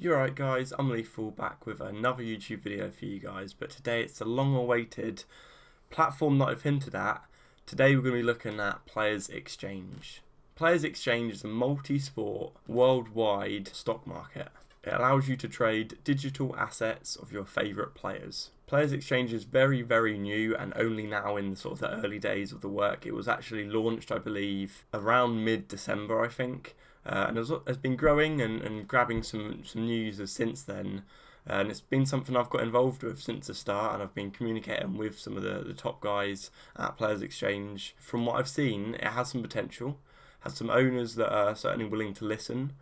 You're right guys, I'm Leithall back with another YouTube video for you guys, but today it's a long awaited platform that I've hinted at. Today we're going to be looking at Players Exchange. Players Exchange is a multi-sport, worldwide stock market. It allows you to trade digital assets of your favourite players. Players Exchange is very new and only now in sort of the early days of the work. It was actually launched, I believe, around mid-December, I think. And has been growing and grabbing some new users since then. And it's been something I've got involved with since the start, and I've been communicating with some of the top guys at Players Exchange. From what I've seen, it has some potential, has some owners that are certainly willing to listen,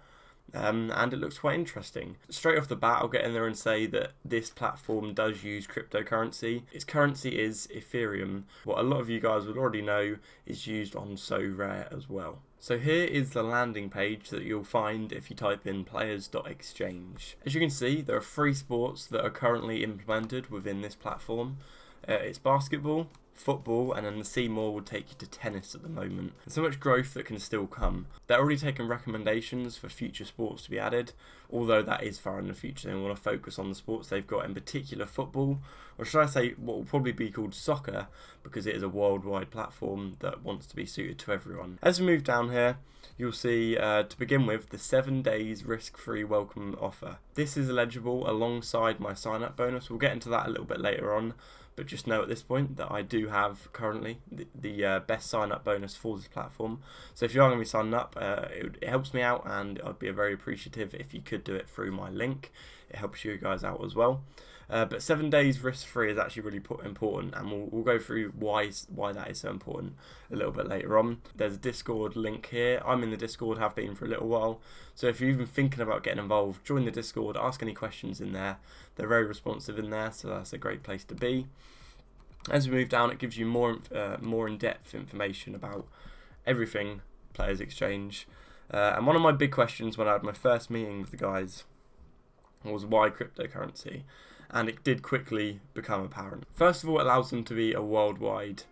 and it looks quite interesting. Straight off the bat, I'll get in there and say that this platform does use cryptocurrency. Its currency is Ethereum. What a lot of you guys would already know is used on SoRare as well. So here is the landing page that you'll find if you type in players.exchange. As you can see, there are 3 sports that are currently implemented within this platform. It's basketball, football, and then the see more will take you to tennis at the moment. There's so much growth that can still come. They're already taking recommendations for future sports to be added, although that is far in the future. They want to focus on the sports they've got, in particular football, or should I say what will probably be called soccer, because it is a worldwide platform that wants to be suited to everyone. As we move down here, you'll see, to begin with, the 7 days risk-free welcome offer. This is eligible alongside my sign-up bonus. We'll get into that a little bit later on, but just know at this point that I do have currently the best sign-up bonus for this platform. So if you are going to be signing up, it helps me out, and I'd be very appreciative if you could do it through my link. It helps you guys out as well. But 7 days risk-free is actually really important, and we'll go through why that is so important a little bit later on. There's a Discord link here. I'm in the Discord, have been for a little while. So if you're even thinking about getting involved, join the Discord, ask any questions in there. They're very responsive in there, so that's a great place to be. As we move down, it gives you more in-depth information about everything Players Exchange. And one of my big questions when I had my first meeting with the guys was why cryptocurrency, and it did quickly become apparent. First of all, it allows them to be a worldwide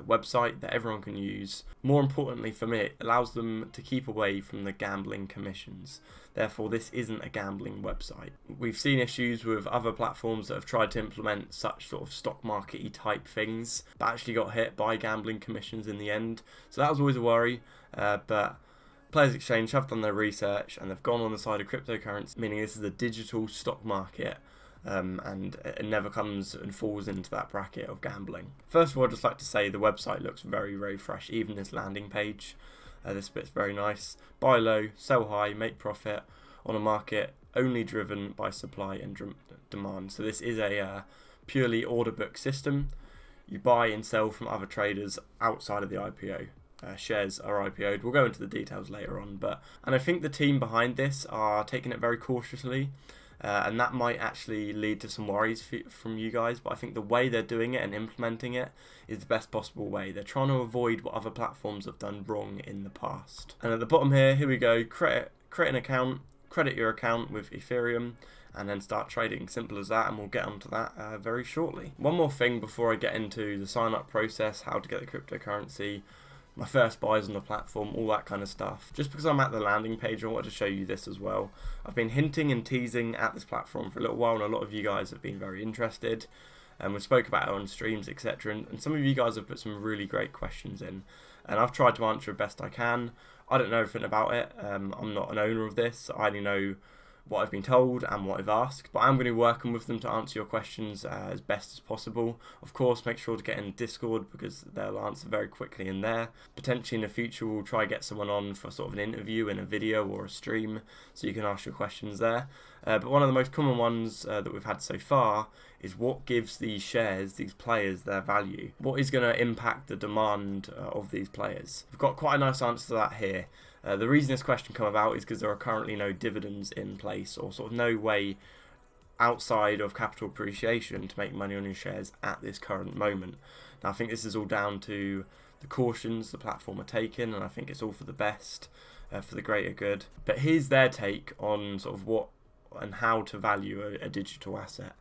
website that everyone can use. More importantly for me, it allows them to keep away from the gambling commissions. Therefore, this isn't a gambling website. We've seen issues with other platforms that have tried to implement such sort of stock market-y type things, but actually got hit by gambling commissions in the end. So that was always a worry, but Players Exchange have done their research and they've gone on the side of cryptocurrency, meaning this is a digital stock market. And it never comes and falls into that bracket of gambling. First of all, I'd just like to say the website looks very fresh, even this landing page. This bit's very nice. Buy low, sell high, make profit on a market only driven by supply and demand. So this is a purely order book system. You buy and sell from other traders outside of the IPO. Shares are IPO'd. We'll go into the details later on, and I think the team behind this are taking it very cautiously. And that might actually lead to some worries from you guys, but I think the way they're doing it and implementing it is the best possible way. They're trying to avoid what other platforms have done wrong in the past. And at the bottom here we go, create an account, credit your account with Ethereum, and then start trading. Simple as that, and we'll get onto that very shortly. One more thing before I get into the sign-up process, how to get the cryptocurrency, my first buys on the platform, all that kind of stuff. Just because I'm at the landing page, I wanted to show you this as well. I've been hinting and teasing at this platform for a little while, and a lot of you guys have been very interested. And we spoke about it on streams, etc. And some of you guys have put some really great questions in, and I've tried to answer it best I can. I don't know everything about it. I'm not an owner of this. I only know what I've been told and what I've asked, but I'm going to be working with them to answer your questions as best as possible. Of course, make sure to get in Discord because they'll answer very quickly in there. Potentially in the future, we'll try get someone on for sort of an interview in a video or a stream, so you can ask your questions there. But one of the most common ones that we've had so far is what gives these shares, these players, their value? What is going to impact the demand of these players? We've got quite a nice answer to that here. The reason this question came about is because there are currently no dividends in place, or sort of no way outside of capital appreciation to make money on your shares at this current moment. Now, I think this is all down to the cautions the platform are taking, and I think it's all for the best, for the greater good. But here's their take on sort of what and how to value a digital asset.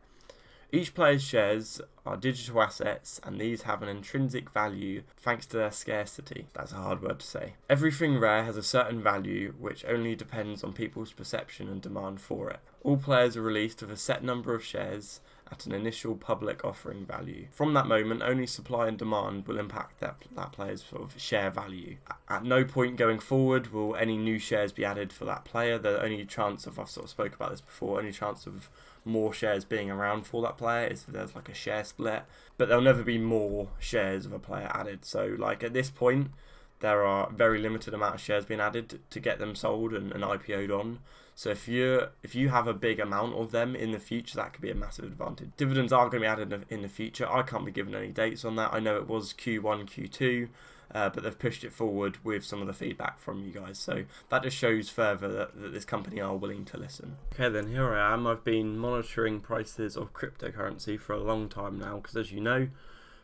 Each player's shares are digital assets, and these have an intrinsic value thanks to their scarcity. That's a hard word to say. Everything rare has a certain value which only depends on people's perception and demand for it. All players are released with a set number of shares at an initial public offering value. From that moment, only supply and demand will impact that player's sort of share value. At no point going forward will any new shares be added for that player. The only chance of, I've sort of spoke about this before, only chance of more shares being around for that player is if there's like a share split, but there'll never be more shares of a player added. So like at this point, there are very limited amount of shares being added to get them sold and IPO'd on. So if you have a big amount of them in the future, that could be a massive advantage. Dividends are going to be added in the future. I can't be given any dates on that. I know it was Q1, Q2, but they've pushed it forward with some of the feedback from you guys. So that just shows further that this company are willing to listen. Okay, then here I am. I've been monitoring prices of cryptocurrency for a long time now, because as you know,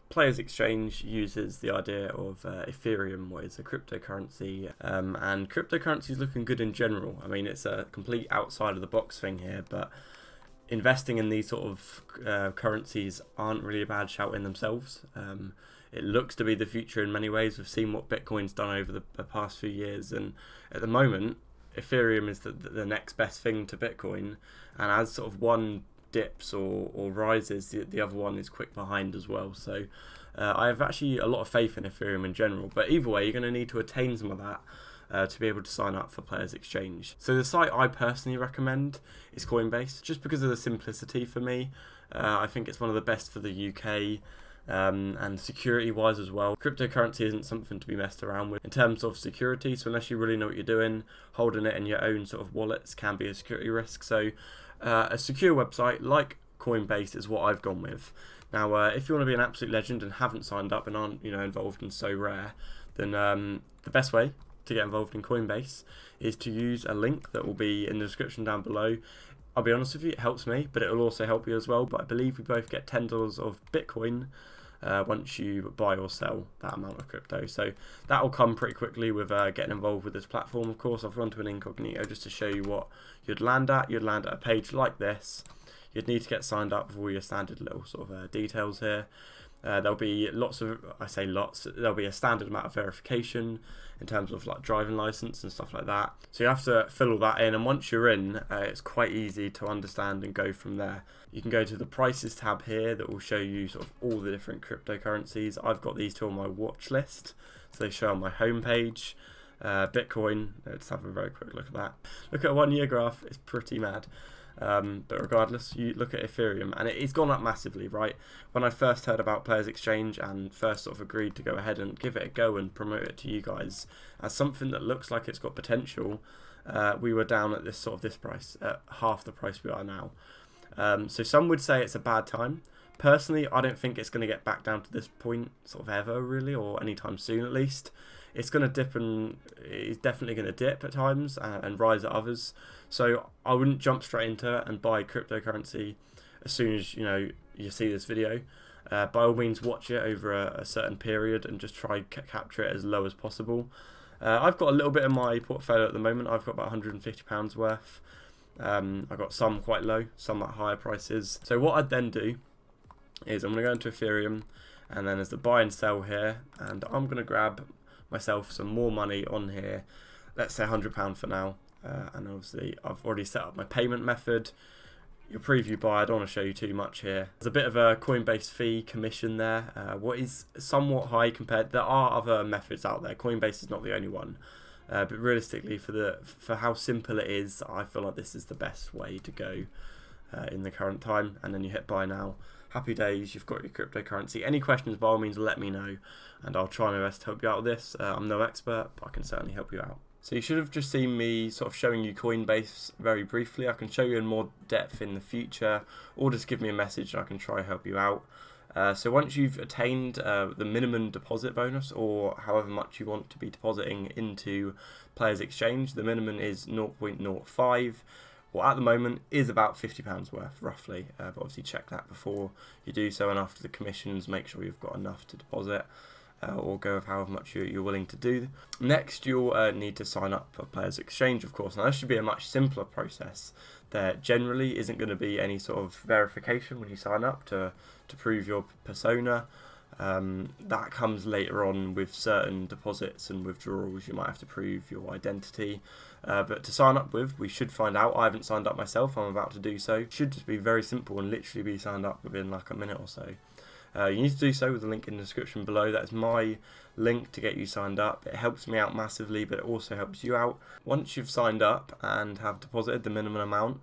Players Exchange uses the idea of Ethereum, what is a cryptocurrency, and cryptocurrency is looking good in general. I mean, it's a complete outside of the box thing here, but investing in these sort of currencies aren't really a bad shout in themselves. It looks to be the future in many ways. We've seen what Bitcoin's done over the past few years, and at the moment, Ethereum is the next best thing to Bitcoin, and as sort of one dips or rises, the other one is quick behind as well. So I have actually a lot of faith in Ethereum in general, but either way, you're going to need to attain some of that to be able to sign up for Players Exchange. So the site I personally recommend is Coinbase, just because of the simplicity for me. I think it's one of the best for the UK. And security wise as well. Cryptocurrency isn't something to be messed around with in terms of security, so unless you really know what you're doing, holding it in your own sort of wallets can be a security risk. So a secure website like Coinbase is what I've gone with. Now if you want to be an absolute legend and haven't signed up and aren't involved in So Rare, then the best way to get involved in Coinbase is to use a link that will be in the description down below. I'll be honest with you, it helps me, but it will also help you as well. But I believe we both get $10 of Bitcoin once you buy or sell that amount of crypto. So that will come pretty quickly with getting involved with this platform. Of course, I've gone to an incognito just to show you what you'd land at. You'd land at a page like this. You'd need to get signed up with all your standard little sort of details here. There'll be there'll be a standard amount of verification in terms of like driving license and stuff like that. So you have to fill all that in, and once you're in, it's quite easy to understand and go from there. You can go to the prices tab here that will show you sort of all the different cryptocurrencies. I've got these two on my watch list, so they show on my homepage. Bitcoin, let's have a very quick look at that. Look at a 1 year graph, it's pretty mad. But regardless, you look at Ethereum and it's gone up massively, right? When I first heard about Players Exchange and first sort of agreed to go ahead and give it a go and promote it to you guys as something that looks like it's got potential, we were down at this price, at half the price we are now. So some would say it's a bad time. Personally, I don't think it's going to get back down to this point sort of ever really, or anytime soon at least. It's going to dip, and it's definitely going to dip at times and rise at others. So I wouldn't jump straight into it and buy cryptocurrency as soon as you see this video. By all means, watch it over a certain period and just try capture it as low as possible. I've got a little bit in my portfolio at the moment. I've got about £150 worth. I've got some quite low, some at higher prices. So what I'd then do is I'm going to go into Ethereum, and then there's the buy and sell here, and I'm going to grab myself some more money on here. Let's say £100 for now. And obviously I've already set up my payment method. Your preview buy, I don't want to show you too much here. There's a bit of a Coinbase fee commission there, what is somewhat high compared. There are other methods out there. Coinbase is not the only one, but realistically, for how simple it is, I feel like this is the best way to go in the current time. And then you hit buy now. Happy days, you've got your cryptocurrency. Any questions, by all means, let me know, and I'll try my best to help you out with this. I'm no expert, but I can certainly help you out. So you should have just seen me sort of showing you Coinbase very briefly. I can show you in more depth in the future, or just give me a message and I can try help you out. So once you've attained the minimum deposit bonus, or however much you want to be depositing into Players Exchange, the minimum is 0.05. Well, at the moment is about £50 worth, roughly. But obviously check that before you do so, and after the commissions, make sure you've got enough to deposit. or go with however much you're willing to do. Next, you'll need to sign up for Players Exchange, of course. Now, this should be a much simpler process. There generally isn't going to be any sort of verification when you sign up to prove your persona. That comes later on with certain deposits and withdrawals. You might have to prove your identity. But to sign up with, we should find out. I haven't signed up myself. I'm about to do so. It should just be very simple and literally be signed up within like a minute or so. You need to do so with the link in the description below. That's my link to get you signed up. It helps me out massively, but it also helps you out. Once you've signed up and have deposited the minimum amount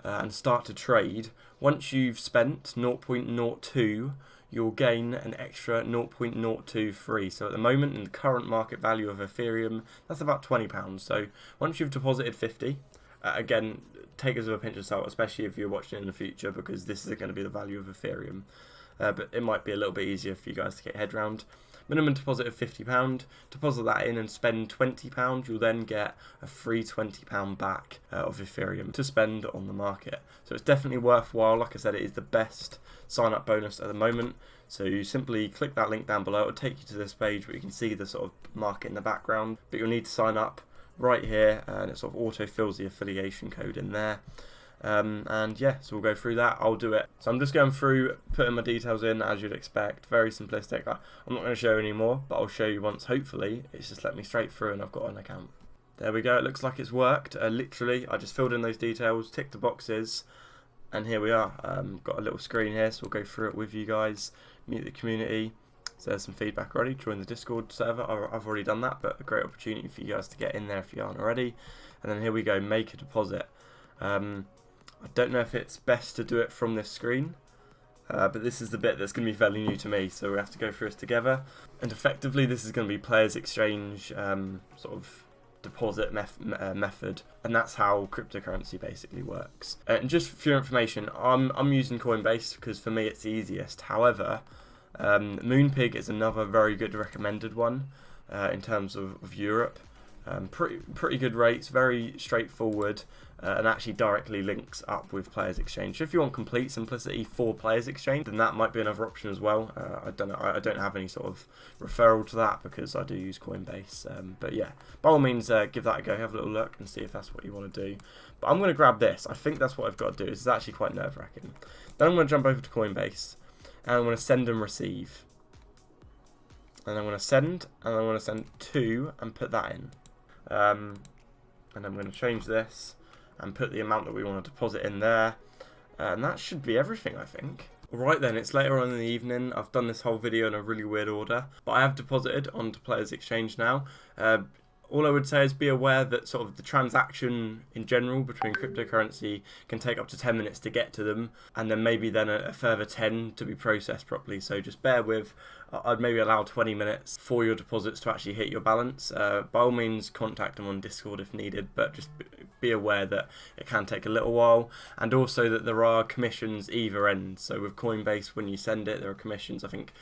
and start to trade, once you've spent 0.02, you'll gain an extra 0.02 free. So at the moment, in the current market value of Ethereum, that's about £20. So once you've deposited 50, again, take it as a pinch of salt, especially if you're watching in the future, because this is going to be the value of Ethereum. But it might be a little bit easier for you guys to get your head around. Minimum deposit of £50. Deposit that in and spend £20. You'll then get a free £20 back of Ethereum to spend on the market. So it's definitely worthwhile. Like I said, it is the best sign up bonus at the moment. So you simply click that link down below. It'll take you to this page where you can see the sort of market in the background. But you'll need to sign up right here, and it sort of auto fills the affiliation code in there. And yeah, so we'll go through that. I'll do it. So I'm just going through, putting my details in as you'd expect. Very simplistic. I'm not going to show you anymore, but I'll show you once. Hopefully it's just let me straight through and I've got an account. There we go. It looks like it's worked. Literally, I just filled in those details, ticked the boxes, and here we are. Got a little screen here, so we'll go through it with you guys. Meet the community. So there's some feedback already. Join the Discord server. I've already done that, but a great opportunity for you guys to get in there if you aren't already. And then here we go. Make a deposit. I don't know if it's best to do it from this screen, but this is the bit that's going to be fairly new to me, so we have to go through this together. And effectively, this is going to be Players Exchange sort of deposit method, and that's how cryptocurrency basically works. And just for your information, I'm using Coinbase because for me it's the easiest. However, Moonpig is another very good recommended one in terms of Europe. Pretty good rates, very straightforward, and actually directly links up with Players Exchange. So if you want complete simplicity for Players Exchange, then that might be another option as well. I don't have any sort of referral to that because I do use Coinbase. But yeah, by all means, give that a go. Have a little look and see if that's what you want to do. But I'm going to grab this. I think that's what I've got to do. It's actually quite nerve-wracking. Then I'm going to jump over to Coinbase and I'm going to send and receive. And I'm going to send, and I'm going to send to and put that in. And I'm going to change this and put the amount that we want to deposit in there, and that should be everything, I think. Right then, it's later on in the evening. I've done this whole video in a really weird order, but I have deposited onto Players Exchange now. All I would say is be aware that sort of the transaction in general between cryptocurrency can take up to 10 minutes to get to them, and then maybe then a further 10 to be processed properly. So just bear with. I'd maybe allow 20 minutes for your deposits to actually hit your balance. By all means, contact them on Discord if needed, but just be aware that it can take a little while, and also that there are commissions either end. So with Coinbase, when you send it, there are commissions. I think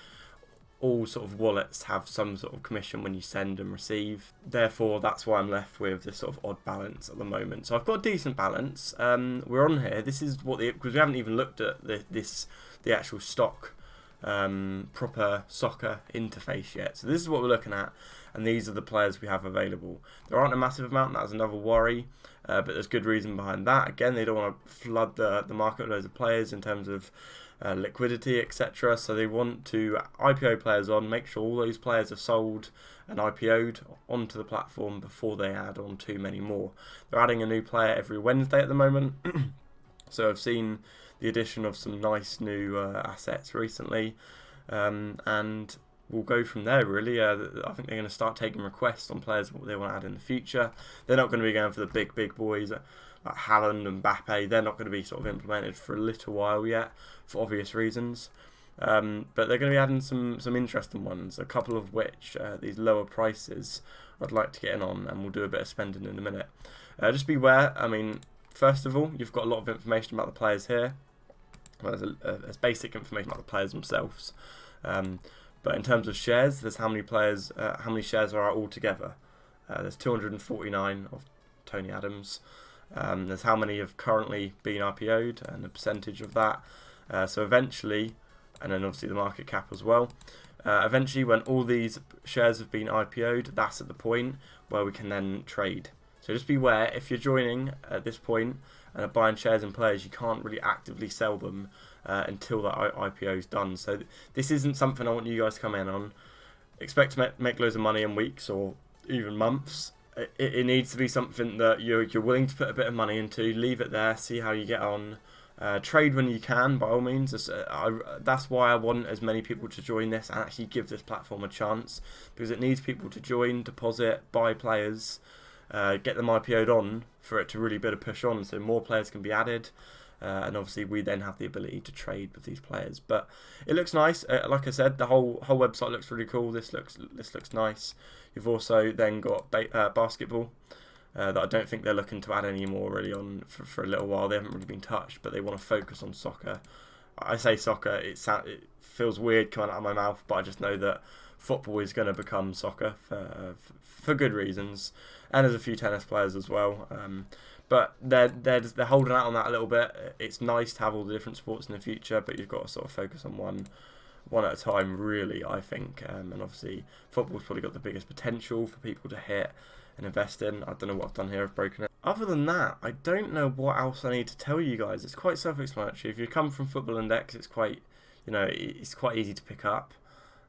all sort of wallets have some sort of commission when you send and receive. Therefore, that's why I'm left with this sort of odd balance at the moment. So I've got a decent balance. We're on here. This is what because we haven't even looked at the actual stock proper soccer interface yet. So this is what we're looking at, and these are the players we have available. There aren't a massive amount. That's another worry, but there's good reason behind that. Again, they don't want to flood the market with loads of players in terms of liquidity, etc. So they want to IPO players on, make sure all those players are sold and IPO'd onto the platform before they add on too many more. They're adding a new player every Wednesday at the moment. So I've seen the addition of some nice new assets recently, and we'll go from there really. I think they're going to start taking requests on players what they want to add in the future. They're not going to be going for the big boys like Haaland and Mbappe. They're not going to be sort of implemented for a little while yet, for obvious reasons. But they're going to be adding some interesting ones, a couple of which these lower prices I'd like to get in on, and we'll do a bit of spending in a minute. Just beware. I mean, first of all, you've got a lot of information about the players here. Well, there's basic information about the players themselves. But in terms of shares, there's how many players, how many shares are out altogether. There's 249 of Tony Adams. There's how many have currently been IPO'd and a percentage of that. So eventually, and then obviously the market cap as well. Eventually, when all these shares have been IPO'd, that's at the point where we can then trade. So just beware, if you're joining at this point and are buying shares in players, you can't really actively sell them until that IPO is done. So this isn't something I want you guys to come in on. Expect to make loads of money in weeks or even months. It needs to be something that you're willing to put a bit of money into. Leave it there, see how you get on. Trade when you can, by all means. That's why I want as many people to join this and actually give this platform a chance, because it needs people to join, deposit, buy players, get them IPO'd on for it to really be able to push on, so more players can be added. And obviously we then have the ability to trade with these players. But it looks nice. Like I said, the whole website looks really cool. This looks nice. You've also then got basketball that I don't think they're looking to add anymore really on for a little while. They haven't really been touched, but they want to focus on soccer. I say soccer, it feels weird coming out of my mouth, but I just know that football is going to become soccer for good reasons, and there's a few tennis players as well. But they're holding out on that a little bit. It's nice to have all the different sports in the future, but you've got to sort of focus on one at a time, really, I think. And obviously, football's probably got the biggest potential for people to hit and invest in. I don't know what I've done here. I've broken it. Other than that, I don't know what else I need to tell you guys. It's quite self-explanatory. If you come from Football Index, it's quite, it's quite easy to pick up.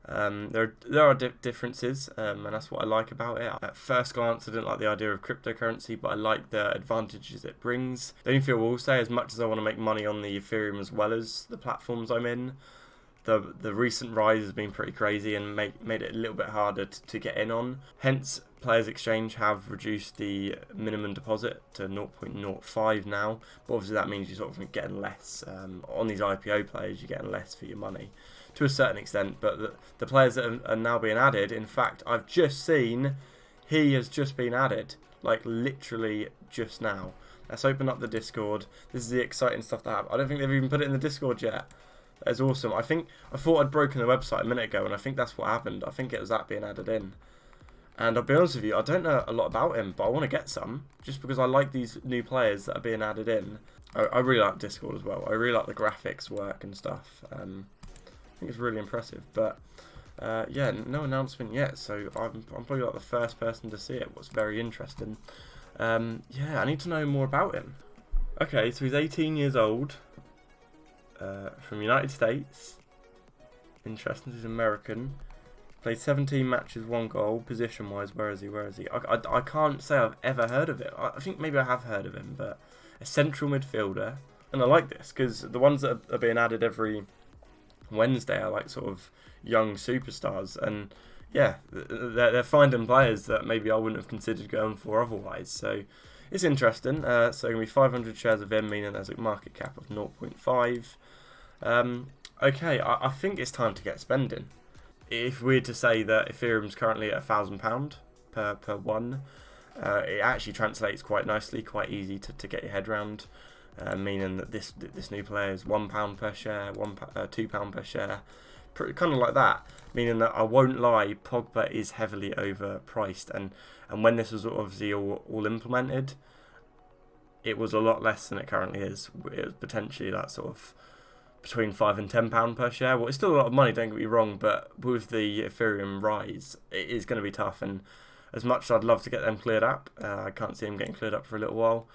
There are differences, and that's what I like about it. At first glance, I didn't like the idea of cryptocurrency, but I like the advantages it brings. The only thing I will say, as much as I want to make money on the Ethereum as well as the platforms I'm in, the recent rise has been pretty crazy and made it a little bit harder to get in on. Hence, Players Exchange have reduced the minimum deposit to 0.05 now, but obviously that means you're sort of getting less. On these IPO players, you're getting less for your money to a certain extent, but the players that are now being added, in fact, I've just seen he has just been added, like literally just now. Let's open up the Discord. This is the exciting stuff that happened. I don't think they've even put it in the Discord yet. That's awesome. I thought I'd broken the website a minute ago, and I think that's what happened. I think it was that being added in. And I'll be honest with you, I don't know a lot about him, but I want to get some, just because I like these new players that are being added in. I really like Discord as well. I really like the graphics work and stuff. I think it's really impressive. But yeah, no announcement yet, so I'm probably like the first person to see it. What's very interesting. Yeah, I need to know more about him. Okay, so he's 18 years old. From United States. Interesting, he's American. Played 17 matches, 1 goal. Position wise, where is he? I can't say I've ever heard of it. I think maybe I have heard of him, but a central midfielder. And I like this because the ones that are being added every Wednesday are like sort of young superstars, and yeah, they're finding players that maybe I wouldn't have considered going for otherwise. So it's interesting. So going to be 500 shares of him, meaning there's a market cap of 0.5. Okay, I think it's time to get spending. If we're to say that Ethereum's currently at £1,000 per one, it actually translates quite nicely, quite easy to get your head around. Meaning that this new player is £1 per share, £2 per share, kind of like that. Meaning that I won't lie, Pogba is heavily overpriced, and when this was obviously all implemented, it was a lot less than it currently is. It was potentially that sort of between £5 and £10 per share. Well, it's still a lot of money, don't get me wrong, but with the Ethereum rise, it is going to be tough. And as much as I'd love to get them cleared up, I can't see them getting cleared up for a little while.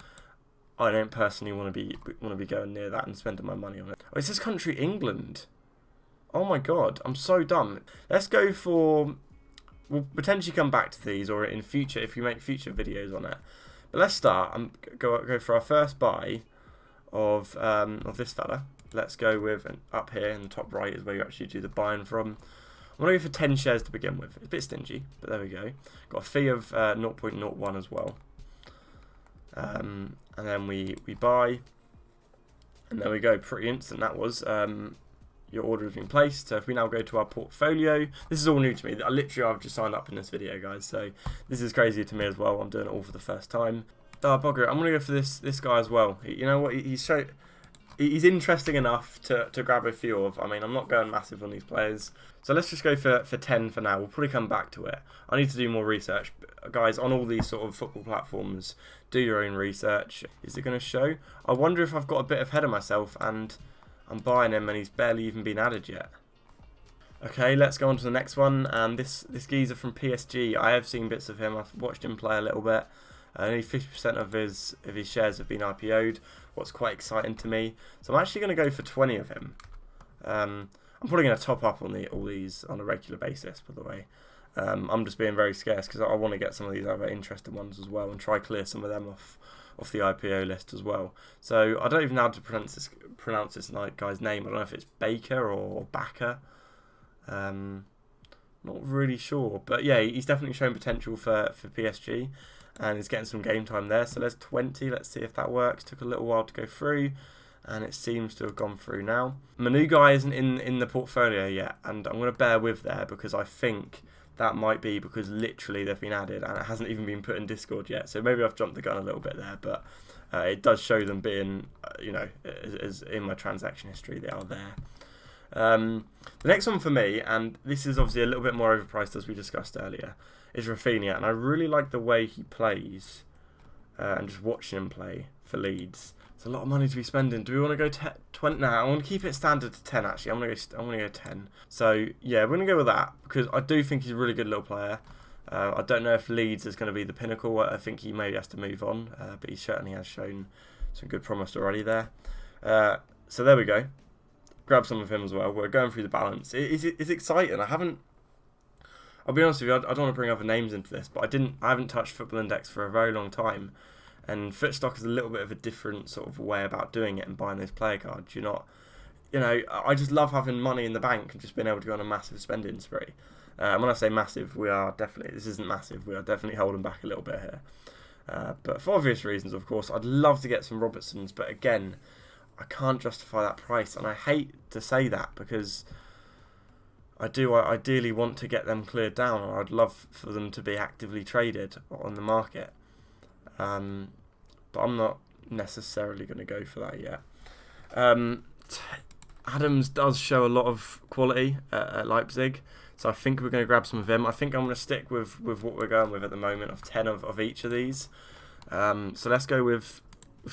I don't personally want to be going near that and spending my money on it. Oh, it's this country, England. Oh my god, I'm so dumb. Let's go for... We'll potentially come back to these, or in future, if we make future videos on it. But let's start. Go for our first buy of this fella. Let's go with, and up here in the top right is where you actually do the buying from. I'm going to go for 10 shares to begin with. It's a bit stingy, but there we go. Got a fee of 0.01 as well. And then we buy, and there we go. Pretty instant that was. Your order has been placed. So if we now go to our portfolio, this is all new to me. I've just signed up in this video, guys. So this is crazy to me as well. I'm doing it all for the first time. Bugger it. I'm going to go for this guy as well. You know what? He's interesting enough to grab a few of. I mean, I'm not going massive on these players. So let's just go for 10 for now. We'll probably come back to it. I need to do more research. Guys, on all these sort of football platforms, do your own research. Is it going to show? I wonder if I've got a bit ahead of myself and I'm buying him and he's barely even been added yet. Okay, let's go on to the next one. And this geezer from PSG, I have seen bits of him. I've watched him play a little bit. Only 50% of his shares have been IPO'd. What's quite exciting to me. So I'm actually going to go for 20 of him. I'm probably going to top up on all these on a regular basis, by the way. I'm just being very scarce because I want to get some of these other interesting ones as well and try clear some of them off the IPO list as well. So I don't even know how to pronounce this guy's name. I don't know if it's Baker or Backer. Not really sure, but yeah, he's definitely shown potential for PSG, and he's getting some game time there. So there's 20. Let's see if that works. Took a little while to go through, and it seems to have gone through now. My new guy isn't in the portfolio yet, and I'm going to bear with there because I think that might be because literally they've been added and it hasn't even been put in Discord yet. So maybe I've jumped the gun a little bit there, but it does show them being, as in my transaction history, they are there. The next one for me, and this is obviously a little bit more overpriced as we discussed earlier, is Rafinha, and I really like the way he plays, and just watching him play for Leeds. It's a lot of money to be spending. Do we want to go 20? No, I want to keep it standard to 10 actually. I'm gonna go 10. So yeah, we're gonna go with that because I do think he's a really good little player. I don't know if Leeds is going to be the pinnacle. I think he maybe has to move on, but he certainly has shown some good promise already there. So there we go. Grab some of him as well. We're going through the balance. It's exciting. I'll be honest with you, I don't want to bring other names into this, but I haven't touched Football Index for a very long time, and Footstock is a little bit of a different sort of way about doing it and buying those player cards. I just love having money in the bank and just being able to go on a massive spending spree. And when I say massive, this isn't massive. We are definitely holding back a little bit here. But for obvious reasons, of course, I'd love to get some Robertsons, but again, I can't justify that price, and I hate to say that because I ideally want to get them cleared down, or I'd love for them to be actively traded on the market. But I'm not necessarily going to go for that yet. Adams does show a lot of quality at Leipzig, so I think we're going to grab some of him. I think I'm going to stick with what we're going with at the moment of 10 of each of these. So let's go with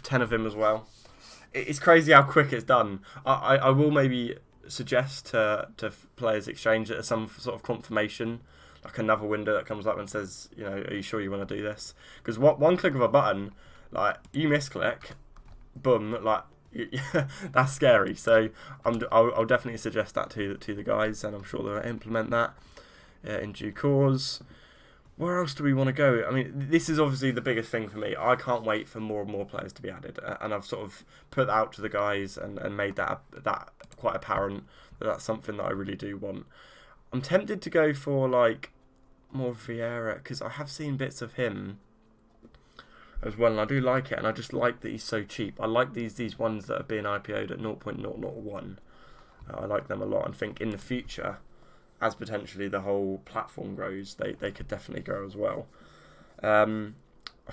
10 of him as well. It's crazy how quick it's done. I will maybe suggest to players exchange it as some sort of confirmation, like another window that comes up and says, are you sure you want to do this? Because one click of a button, like you misclick, boom, like that's scary. So I'll definitely suggest that to the guys, and I'm sure they'll implement that in due course. Where else do we want to go? I mean, this is obviously the biggest thing for me. I can't wait for more and more players to be added, and I've sort of put that out to the guys and made that quite apparent that that's something that I really do want. I'm tempted to go for like more Vieira because I have seen bits of him as well, and I do like it, and I just like that he's so cheap. I like these ones that are being IPO'd at 0.001. I like them a lot, and think in the future, as potentially the whole platform grows, they could definitely grow as well. I've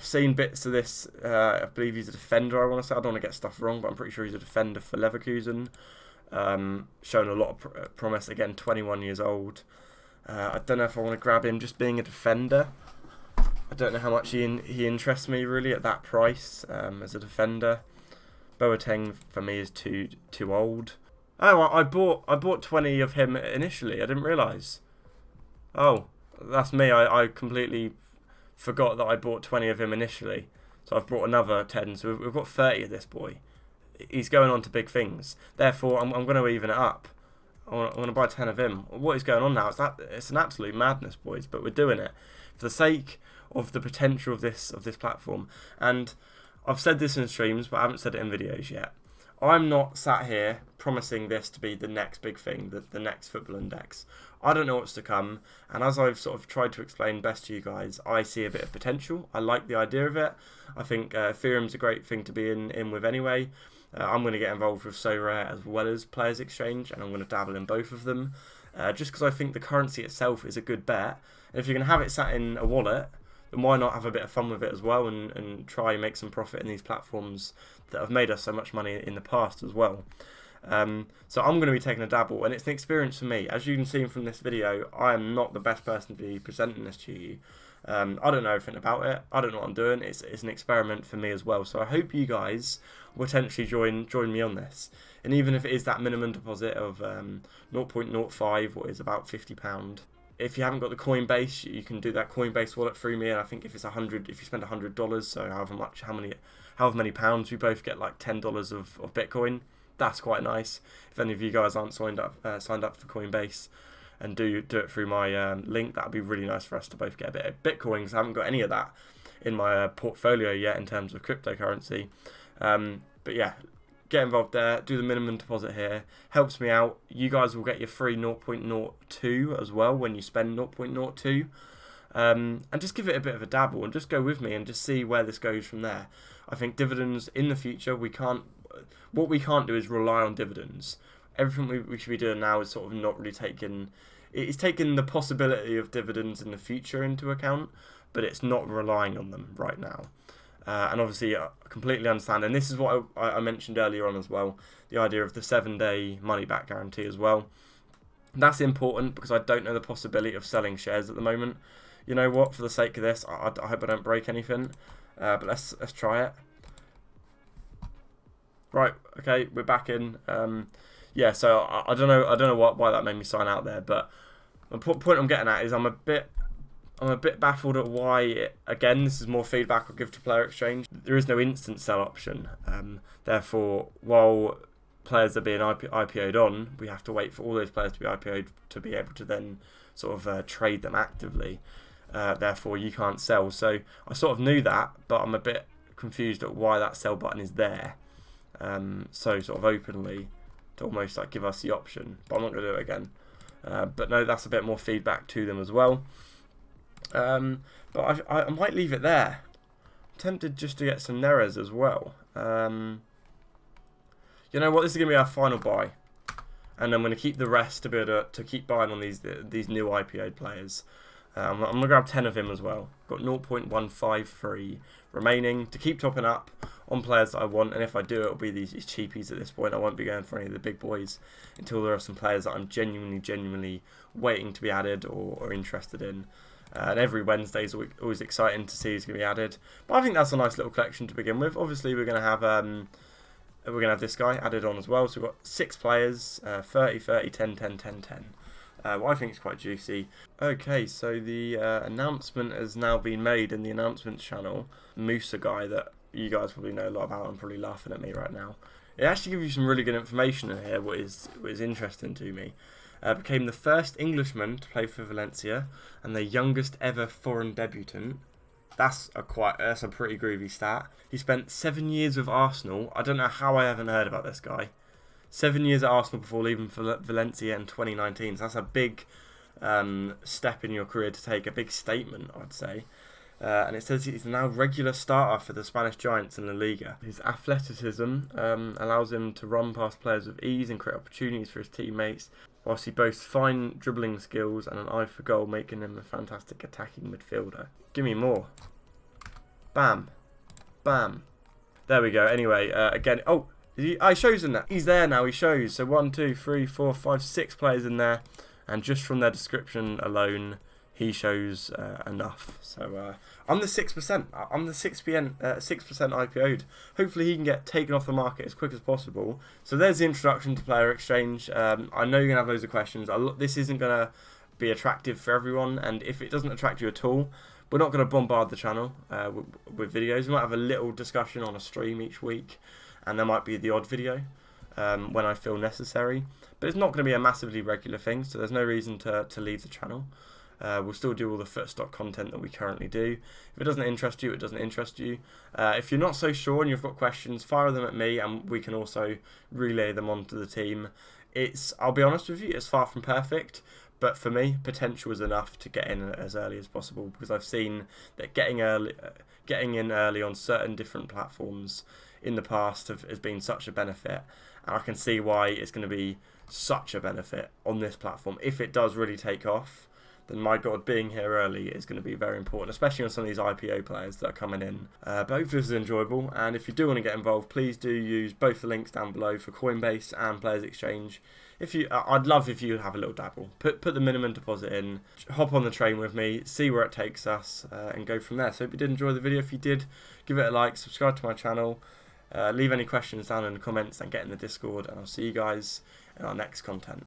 seen bits of this. I believe he's a defender, I want to say. I don't want to get stuff wrong, but I'm pretty sure he's a defender for Leverkusen. Shown a lot of promise. Again, 21 years old. I don't know if I want to grab him just being a defender. I don't know how much he interests me really at that price as a defender. Boateng for me is too old. Oh, I bought 20 of him initially. I didn't realise. Oh, that's me. I completely forgot that I bought 20 of him initially. So I've brought another 10. So we've got 30 of this boy. He's going on to big things. Therefore, I'm going to even it up. I want to buy 10 of him. What is going on now? It's an absolute madness, boys. But we're doing it for the sake of the potential of this platform. And I've said this in streams, but I haven't said it in videos yet. I'm not sat here promising this to be the next big thing, the next Football Index. I don't know what's to come, and as I've sort of tried to explain best to you guys, I see a bit of potential. I like the idea of it. I think Ethereum's a great thing to be in with anyway. I'm going to get involved with SoRare as well as Players Exchange, and I'm going to dabble in both of them, just because I think the currency itself is a good bet. And if you're going to have it sat in a wallet, then why not have a bit of fun with it as well and try and make some profit in these platforms that have made us so much money in the past as well. So I'm going to be taking a dabble, and it's an experience for me. As you can see from this video, I am not the best person to be presenting this to you. I don't know everything about it. I don't know what I'm doing. It's an experiment for me as well. So I hope you guys will potentially join me on this. And even if it is that minimum deposit of 0.05, what is about £50. If you haven't got the Coinbase, you can do that Coinbase wallet through me. And I think if it's if you spend $100, so however many pounds, we both get like $10 of Bitcoin. That's quite nice. If any of you guys aren't signed up for Coinbase and do it through my link, that'd be really nice for us to both get a bit of Bitcoin, because I haven't got any of that in my portfolio yet in terms of cryptocurrency. But yeah, get involved there, do the minimum deposit here, helps me out. You guys will get your free 0.02 as well when you spend 0.02. And just give it a bit of a dabble and just go with me and just see where this goes from there. I think dividends in the future, what we can't do is rely on dividends. Everything we should be doing now is sort of not really taking the possibility of dividends in the future into account, but it's not relying on them right now. And obviously, I completely understand. And this is what I mentioned earlier on as well, the idea of the 7-day money-back guarantee as well. That's important because I don't know the possibility of selling shares at the moment. You know what? For the sake of this, I hope I don't break anything. But let's try it. Right. Okay, we're back in. Yeah. So I don't know why that made me sign out there, but the point I'm getting at is I'm a bit baffled at why, again, this is more feedback I'll give to Player Exchange. There is no instant sell option. Therefore, while players are being IPO'd on, we have to wait for all those players to be IPO'd to be able to then sort of trade them actively. Therefore, you can't sell. So I sort of knew that, but I'm a bit confused at why that sell button is there. So sort of openly to almost like give us the option, but I'm not going to do it again. But no, that's a bit more feedback to them as well. But I might leave it there. I'm tempted just to get some Neres as well. You know what? This is going to be our final buy, and I'm going to keep the rest to be able to keep buying on these new IPO players. I'm going to grab 10 of him as well. Got 0.153 remaining to keep topping up on players that I want, and if I do, it'll be these cheapies at this point. I won't be going for any of the big boys until there are some players that I'm genuinely waiting to be added or interested in. And every Wednesday is always exciting to see who's going to be added. But I think that's a nice little collection to begin with. Obviously, we're going to have this guy added on as well. So we've got 6 players, 30, 30, 10, 10, 10, 10. What I think is quite juicy. Okay, so the announcement has now been made in the announcements channel. Musa guy that you guys probably know a lot about and probably laughing at me right now. It actually gives you some really good information in here, what is interesting to me. Became the first Englishman to play for Valencia and the youngest ever foreign debutant. That's a pretty groovy stat. He spent 7 years with Arsenal. I don't know how I haven't heard about this guy. 7 years at Arsenal before leaving for Valencia in 2019. So that's a big step in your career to take, a big statement, I'd say. And it says he's now regular starter for the Spanish Giants in La Liga. His athleticism allows him to run past players with ease and create opportunities for his teammates, whilst he boasts fine dribbling skills and an eye for goal, making him a fantastic attacking midfielder. Give me more. Bam. Bam. There we go. Anyway, again... Oh, he shows in that. He's there now, he shows. So 1, 2, 3, 4, 5, 6 players in there. And just from their description alone, he shows enough. So I'm the 6%. I'm the 6% IPO'd. Hopefully he can get taken off the market as quick as possible. So there's the introduction to Player Exchange. I know you're going to have loads of questions. This isn't going to be attractive for everyone. And if it doesn't attract you at all, we're not going to bombard the channel with videos. We might have a little discussion on a stream each week. And there might be the odd video when I feel necessary. But it's not going to be a massively regular thing. So there's no reason to leave the channel. We'll still do all the footstock content that we currently do. If it doesn't interest you, it doesn't interest you. If you're not so sure and you've got questions, fire them at me and we can also relay them onto the team. I'll be honest with you, it's far from perfect, but for me, potential is enough to get in as early as possible, because I've seen that getting in early on certain different platforms in the past has been such a benefit, and I can see why it's going to be such a benefit on this platform. If it does really take off, then my God, being here early is going to be very important, especially on some of these IPO players that are coming in. But hopefully this is enjoyable, and if you do want to get involved, please do use both the links down below for Coinbase and Players Exchange. I'd love if you have a little dabble. Put the minimum deposit in, hop on the train with me, see where it takes us, and go from there. So hope you did enjoy the video. If you did, give it a like, subscribe to my channel, leave any questions down in the comments, and get in the Discord, and I'll see you guys in our next content.